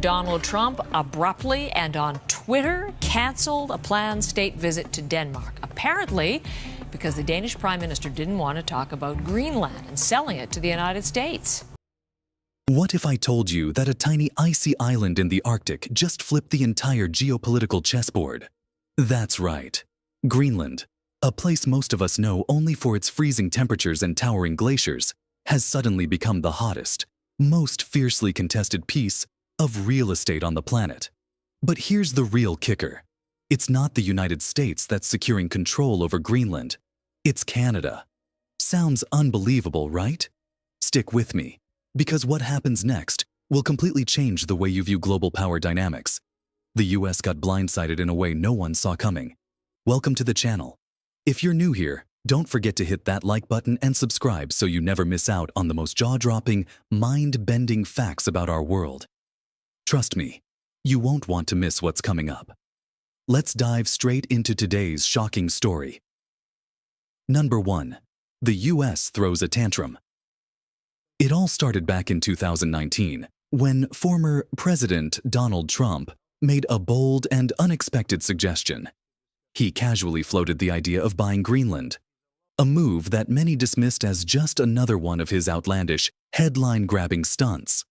Donald Trump abruptly and on Twitter canceled a planned state visit to Denmark, apparently because the Danish Prime Minister didn't want to talk about Greenland and selling it to the United States. What if I told you that a tiny icy island in the Arctic just flipped the entire geopolitical chessboard? That's right. Greenland, a place most of us know only for its freezing temperatures and towering glaciers, has suddenly become the hottest, most fiercely contested piece of real estate on the planet. But here's the real kicker. It's not the United States that's securing control over Greenland. It's Canada. Sounds unbelievable, right? Stick with me, because what happens next will completely change the way you view global power dynamics. The US got blindsided in a way no one saw coming. Welcome to the channel. If you're new here, don't forget to hit that like button and subscribe so you never miss out on the most jaw-dropping, mind-bending facts about our world. Trust me, you won't want to miss what's coming up. Let's dive straight into today's shocking story. Number 1. The US throws a tantrum. It all started back in 2019, when former President Donald Trump made a bold and unexpected suggestion. He casually floated the idea of buying Greenland, a move that many dismissed as just another one of his outlandish, headline-grabbing stunts.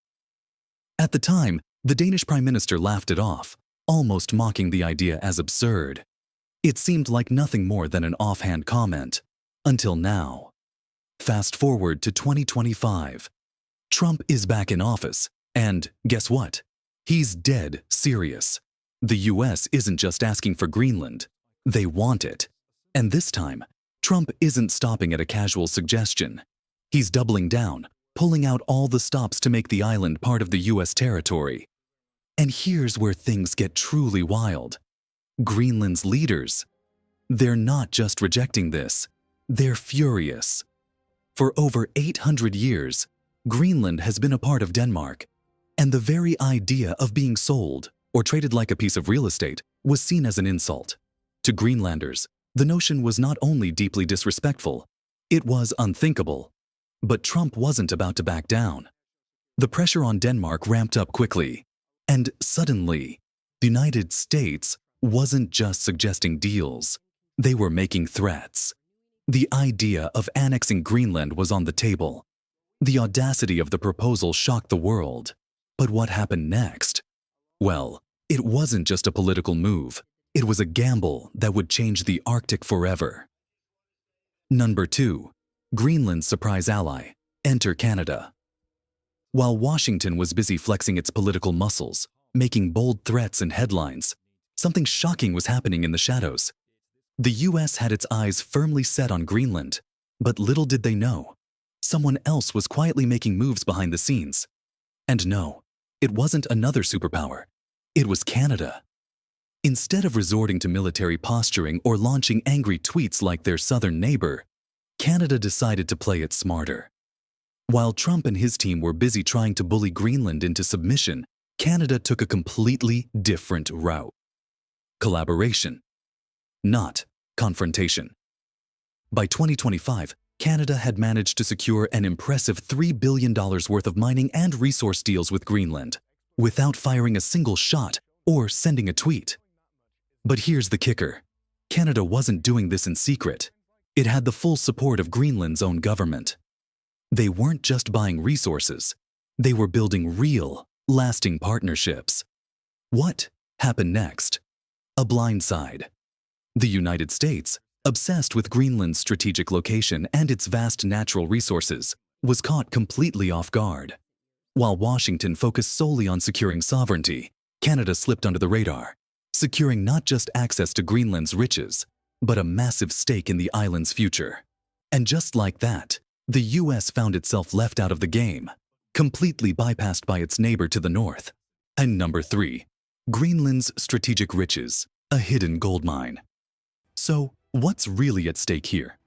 At the time, the Danish Prime Minister laughed it off, almost mocking the idea as absurd. It seemed like nothing more than an offhand comment. Until now. Fast forward to 2025. Trump is back in office, and guess what? He's dead serious. The US isn't just asking for Greenland. They want it. And this time, Trump isn't stopping at a casual suggestion. He's doubling down, pulling out all the stops to make the island part of the US territory. And here's where things get truly wild. Greenland's leaders. They're not just rejecting this. They're furious. For over 800 years, Greenland has been a part of Denmark, and the very idea of being sold or traded like a piece of real estate was seen as an insult. To Greenlanders, the notion was not only deeply disrespectful, it was unthinkable. But Trump wasn't about to back down. The pressure on Denmark ramped up quickly, and suddenly, the United States wasn't just suggesting deals, they were making threats. The idea of annexing Greenland was on the table. The audacity of the proposal shocked the world. But what happened next? Well, it wasn't just a political move. It was a gamble that would change the Arctic forever. Number 2. Greenland's surprise ally. Enter Canada. While Washington was busy flexing its political muscles, making bold threats and headlines, something shocking was happening in the shadows. The US had its eyes firmly set on Greenland, but little did they know, someone else was quietly making moves behind the scenes. And no, it wasn't another superpower. It was Canada. Instead of resorting to military posturing or launching angry tweets like their southern neighbor, Canada decided to play it smarter. While Trump and his team were busy trying to bully Greenland into submission, Canada took a completely different route. Collaboration. Not confrontation. By 2025, Canada had managed to secure an impressive $3 billion worth of mining and resource deals with Greenland, without firing a single shot or sending a tweet. But here's the kicker. Canada wasn't doing this in secret. It had the full support of Greenland's own government. They weren't just buying resources. They were building real, lasting partnerships. What happened next? A blindside. The United States, obsessed with Greenland's strategic location and its vast natural resources, was caught completely off guard. While Washington focused solely on securing sovereignty, Canada slipped under the radar, securing not just access to Greenland's riches, but a massive stake in the island's future. And just like that, the US found itself left out of the game, completely bypassed by its neighbor to the north. And number 3, Greenland's strategic riches, a hidden goldmine. So, what's really at stake here?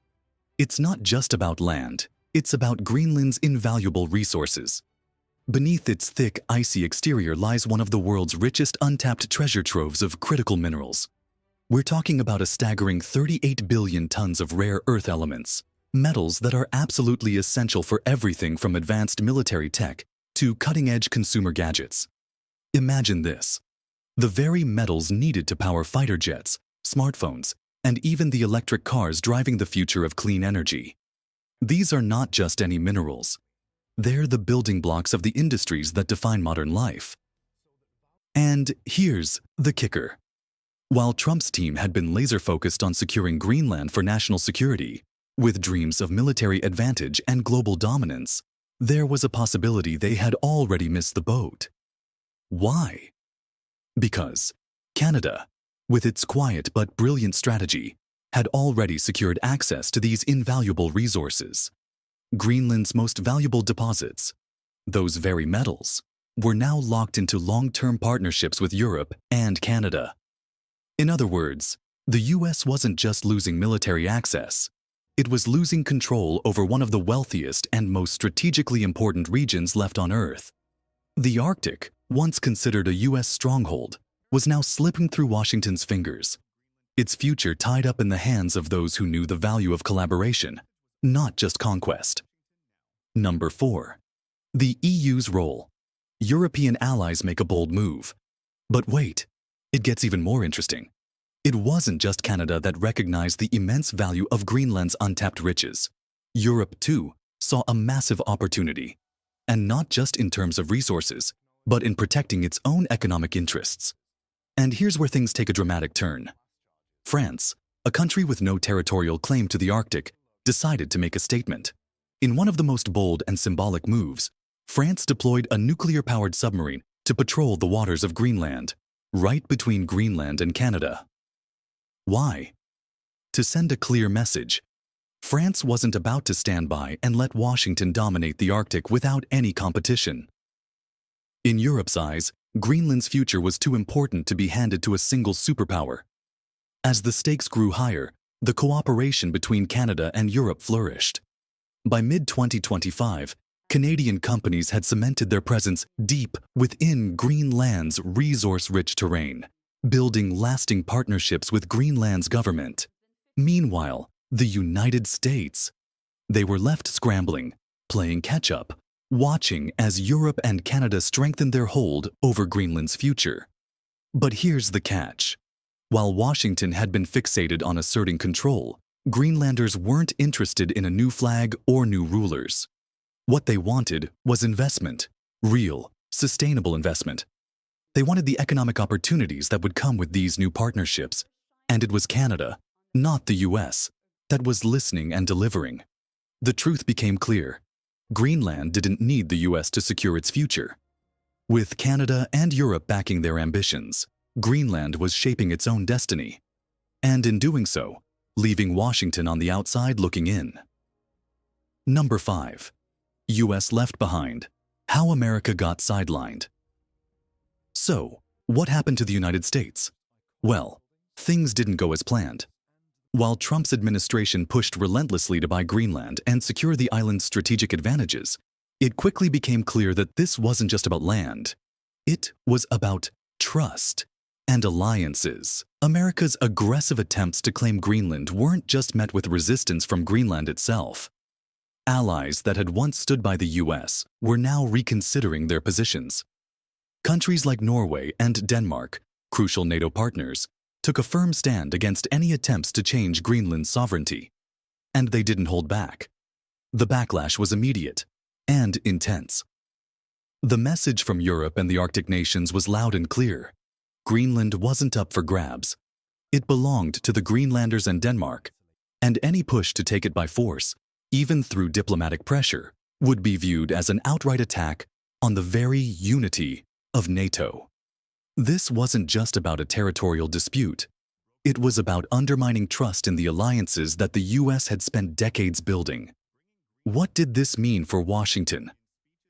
It's not just about land, it's about Greenland's invaluable resources. Beneath its thick, icy exterior lies one of the world's richest untapped treasure troves of critical minerals. We're talking about a staggering 38 billion tons of rare earth elements, metals that are absolutely essential for everything from advanced military tech to cutting-edge consumer gadgets. Imagine this. The very metals needed to power fighter jets, smartphones, and even the electric cars driving the future of clean energy. These are not just any minerals. They're the building blocks of the industries that define modern life. And here's the kicker. While Trump's team had been laser-focused on securing Greenland for national security, with dreams of military advantage and global dominance, there was a possibility they had already missed the boat. Why? Because Canada, with its quiet but brilliant strategy, had already secured access to these invaluable resources. Greenland's most valuable deposits, those very metals, were now locked into long-term partnerships with Europe and Canada. In other words, the US wasn't just losing military access, it was losing control over one of the wealthiest and most strategically important regions left on Earth. The Arctic, once considered a US stronghold, was now slipping through Washington's fingers, its future tied up in the hands of those who knew the value of collaboration, not just conquest. Number 4. The EU's role. European allies make a bold move. But wait, it gets even more interesting. It wasn't just Canada that recognized the immense value of Greenland's untapped riches. Europe, too, saw a massive opportunity. And not just in terms of resources, but in protecting its own economic interests. And here's where things take a dramatic turn. France, a country with no territorial claim to the Arctic, decided to make a statement. In one of the most bold and symbolic moves, France deployed a nuclear-powered submarine to patrol the waters of Greenland, right between Greenland and Canada. Why? To send a clear message. France wasn't about to stand by and let Washington dominate the Arctic without any competition. In Europe's eyes, Greenland's future was too important to be handed to a single superpower. As the stakes grew higher, the cooperation between Canada and Europe flourished. By mid-2025, Canadian companies had cemented their presence deep within Greenland's resource-rich terrain, building lasting partnerships with Greenland's government. Meanwhile, the United States, they were left scrambling, playing catch-up, watching as Europe and Canada strengthened their hold over Greenland's future. But here's the catch. While Washington had been fixated on asserting control, Greenlanders weren't interested in a new flag or new rulers. What they wanted was investment, real, sustainable investment. They wanted the economic opportunities that would come with these new partnerships, and it was Canada, not the US, that was listening and delivering. The truth became clear. Greenland didn't need the US to secure its future. With Canada and Europe backing their ambitions, Greenland was shaping its own destiny, and in doing so, leaving Washington on the outside looking in. Number 5. US left behind. How America got sidelined. So, what happened to the United States? Well, things didn't go as planned. While Trump's administration pushed relentlessly to buy Greenland and secure the island's strategic advantages, it quickly became clear that this wasn't just about land. It was about trust and alliances. America's aggressive attempts to claim Greenland weren't just met with resistance from Greenland itself. Allies that had once stood by the US were now reconsidering their positions. Countries like Norway and Denmark, crucial NATO partners, took a firm stand against any attempts to change Greenland's sovereignty. And they didn't hold back. The backlash was immediate and intense. The message from Europe and the Arctic nations was loud and clear. Greenland wasn't up for grabs. It belonged to the Greenlanders and Denmark, and any push to take it by force, even through diplomatic pressure, would be viewed as an outright attack on the very unity of NATO. This wasn't just about a territorial dispute. It was about undermining trust in the alliances that the US had spent decades building. What did this mean for Washington?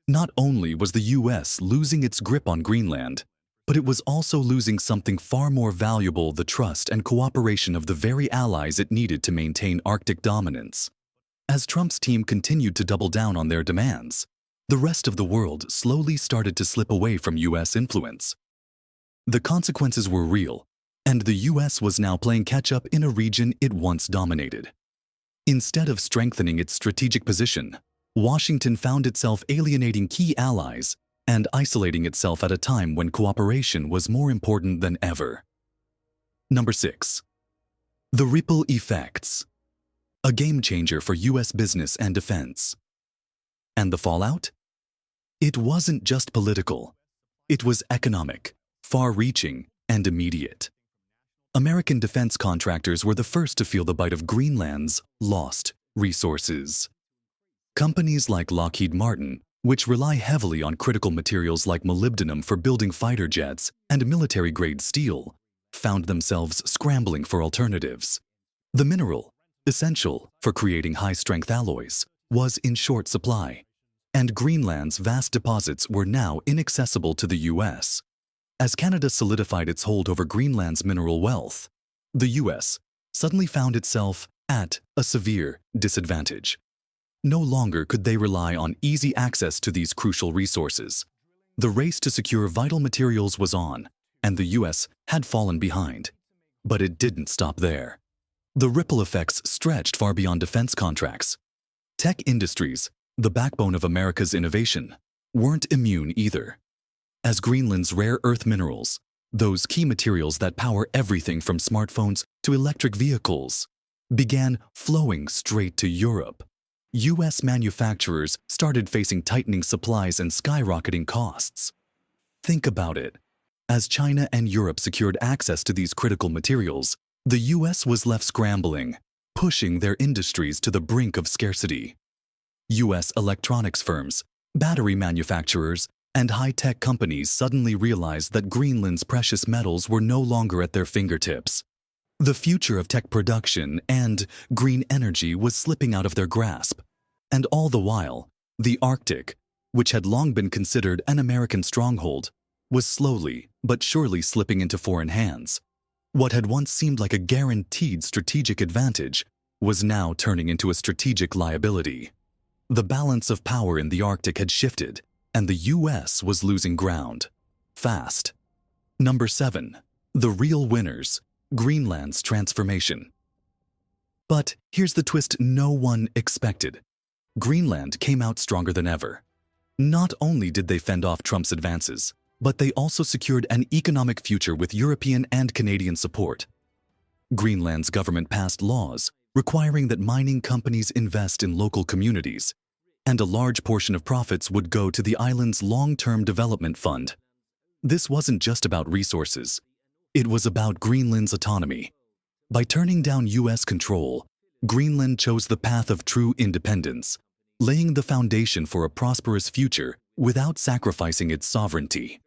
Not only was the US losing its grip on Greenland, but it was also losing something far more valuable: the trust and cooperation of the very allies it needed to maintain Arctic dominance. As Trump's team continued to double down on their demands, the rest of the world slowly started to slip away from US influence. The consequences were real, and the US was now playing catch-up in a region it once dominated. Instead of strengthening its strategic position, Washington found itself alienating key allies and isolating itself at a time when cooperation was more important than ever. Number 6. The ripple effects. A game changer for U.S. business and defense. And the fallout? It wasn't just political. It was economic, far-reaching, and immediate. American defense contractors were the first to feel the bite of Greenland's lost resources. Companies like Lockheed Martin, which rely heavily on critical materials like molybdenum for building fighter jets and military-grade steel, found themselves scrambling for alternatives. The mineral, essential for creating high-strength alloys, was in short supply, and Greenland's vast deposits were now inaccessible to the U.S. As Canada solidified its hold over Greenland's mineral wealth, the U.S. suddenly found itself at a severe disadvantage. No longer could they rely on easy access to these crucial resources. The race to secure vital materials was on, and the U.S. had fallen behind. But it didn't stop there. The ripple effects stretched far beyond defense contracts. Tech industries, the backbone of America's innovation, weren't immune either. As Greenland's rare earth minerals, those key materials that power everything from smartphones to electric vehicles, began flowing straight to Europe, U.S. manufacturers started facing tightening supplies and skyrocketing costs. Think about it. As China and Europe secured access to these critical materials, the U.S. was left scrambling, pushing their industries to the brink of scarcity. U.S. electronics firms, battery manufacturers, and high-tech companies suddenly realized that Greenland's precious metals were no longer at their fingertips. The future of tech production and green energy was slipping out of their grasp. And all the while, the Arctic, which had long been considered an American stronghold, was slowly but surely slipping into foreign hands. What had once seemed like a guaranteed strategic advantage was now turning into a strategic liability. The balance of power in the Arctic had shifted, and the U.S. was losing ground. Fast. Number 7. The real winners. Greenland's transformation. But here's the twist no one expected. Greenland came out stronger than ever. Not only did they fend off Trump's advances, but they also secured an economic future with European and Canadian support. Greenland's government passed laws requiring that mining companies invest in local communities, and a large portion of profits would go to the island's long-term development fund. This wasn't just about resources. It was about Greenland's autonomy. By turning down U.S. control, Greenland chose the path of true independence, laying the foundation for a prosperous future without sacrificing its sovereignty.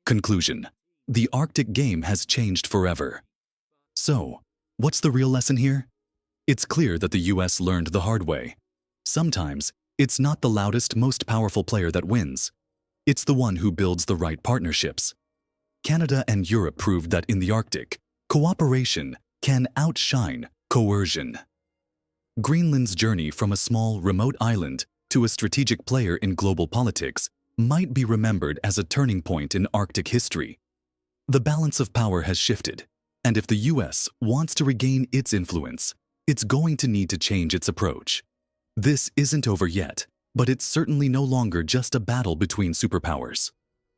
Conclusion: the Arctic game has changed forever. So, what's the real lesson here? It's clear that the U.S. learned the hard way. Sometimes, it's not the loudest, most powerful player that wins. It's the one who builds the right partnerships. Canada and Europe proved that in the Arctic, cooperation can outshine coercion. Greenland's journey from a small, remote island to a strategic player in global politics might be remembered as a turning point in Arctic history. The balance of power has shifted, and if the U.S. wants to regain its influence, it's going to need to change its approach. This isn't over yet, but it's certainly no longer just a battle between superpowers.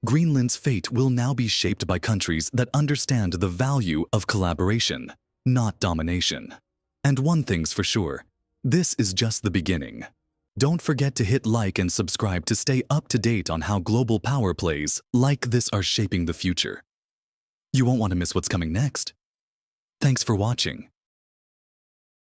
Greenland's fate will now be shaped by countries that understand the value of collaboration, not domination. And one thing's for sure, this is just the beginning. Don't forget to hit like and subscribe to stay up to date on how global power plays like this are shaping the future. You won't want to miss what's coming next. Thanks for watching.